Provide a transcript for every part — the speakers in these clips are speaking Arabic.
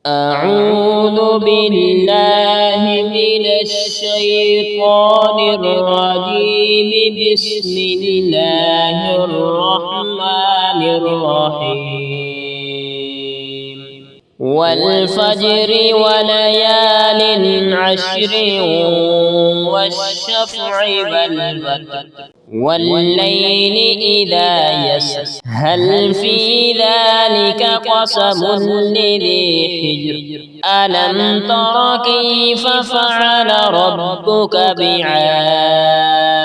أعوذ بالله من الشيطان الرجيم. بسم الله الرحمن الرحيم. والفجر وليال عشر والشفع والوتر والليل إذا يسر هل في ذلك قسم لذي حجر ألم تر كيف فعل ربك بعاد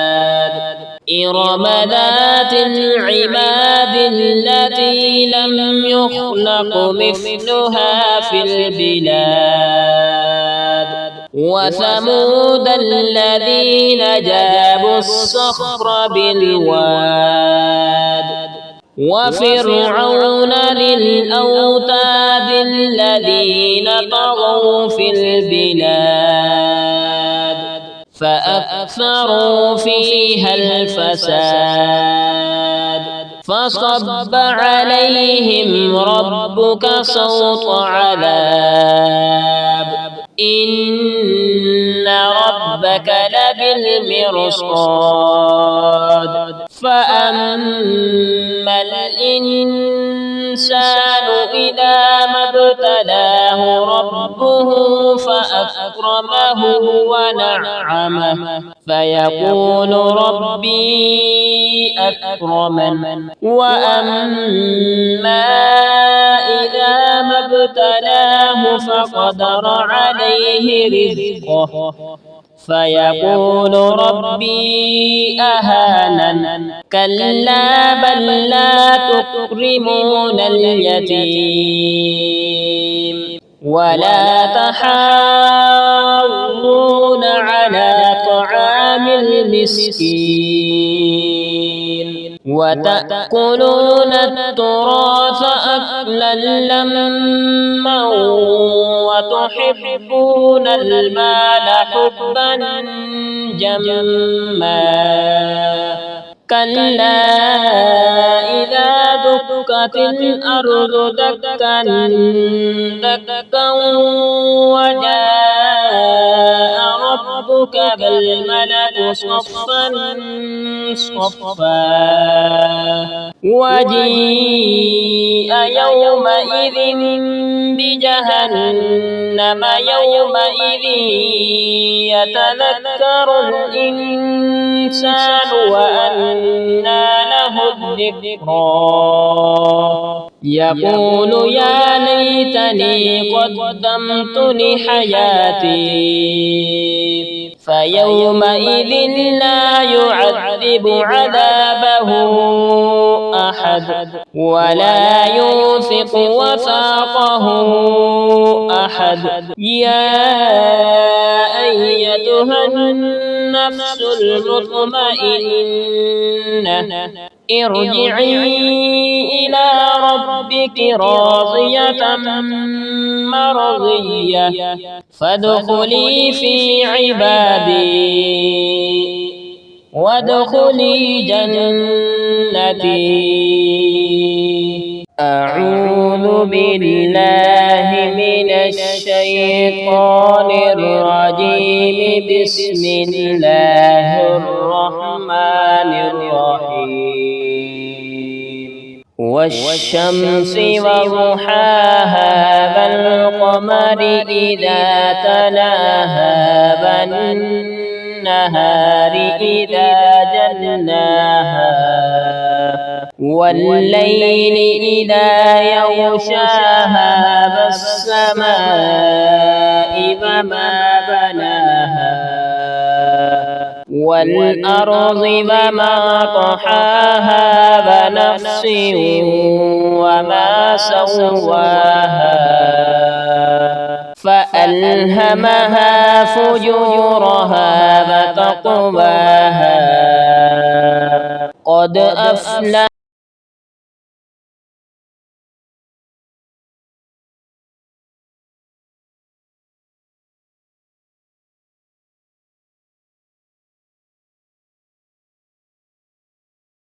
إرم ذات العماد التي لم يخلق مثلها في البلاد وثمود الذين جابوا الصخر بالواد وفرعون ذي الأوتاد الذين طغوا في البلاد فأكثروا فيها الفساد فصب عليهم ربك صوت عذاب إن ربك لبالمرصاد فأما الإنسان إذا ما ابتلاه ربه فأكرمه ونعمه فيقول ربي أكرمن وأما إذا ما ابتلاه فقدر عليه رزقه فيقول ربي أهانن كلا بل لا تكرمون اليتيم ولا تحاضون على طعام المسكين وتأكلون التراث أكلا لما وتحبون المال حبا جما كلا إذا دكت الأرض دكا دكا وجاء ربك بالملك صفا صفا وجيء يومئذ بجهنم يومئذ يتذكر الإنسان وأنى له الذكرى يقول يا ليتني قدمت لحياتي فيومئذ لا يعذب عذابه أحد ولا يوثق وثاقه أحد يا أيتها النفس المطمئنة ارجعي إلى ربك راضية مرضية فادخلي في عبادي وادخلي جنتي. أعوذ بالله من الشيطان الرجيم. بسم الله الرحمن الرحيم. والشمس وضحاها والقمر إذا تلاها والنهار إذا جلاها والليل إذا يغشاها والسماء وما بناها والأرض وما طحاها ونفس وما سواها فألهمها فجورها وتقواها قد أفلح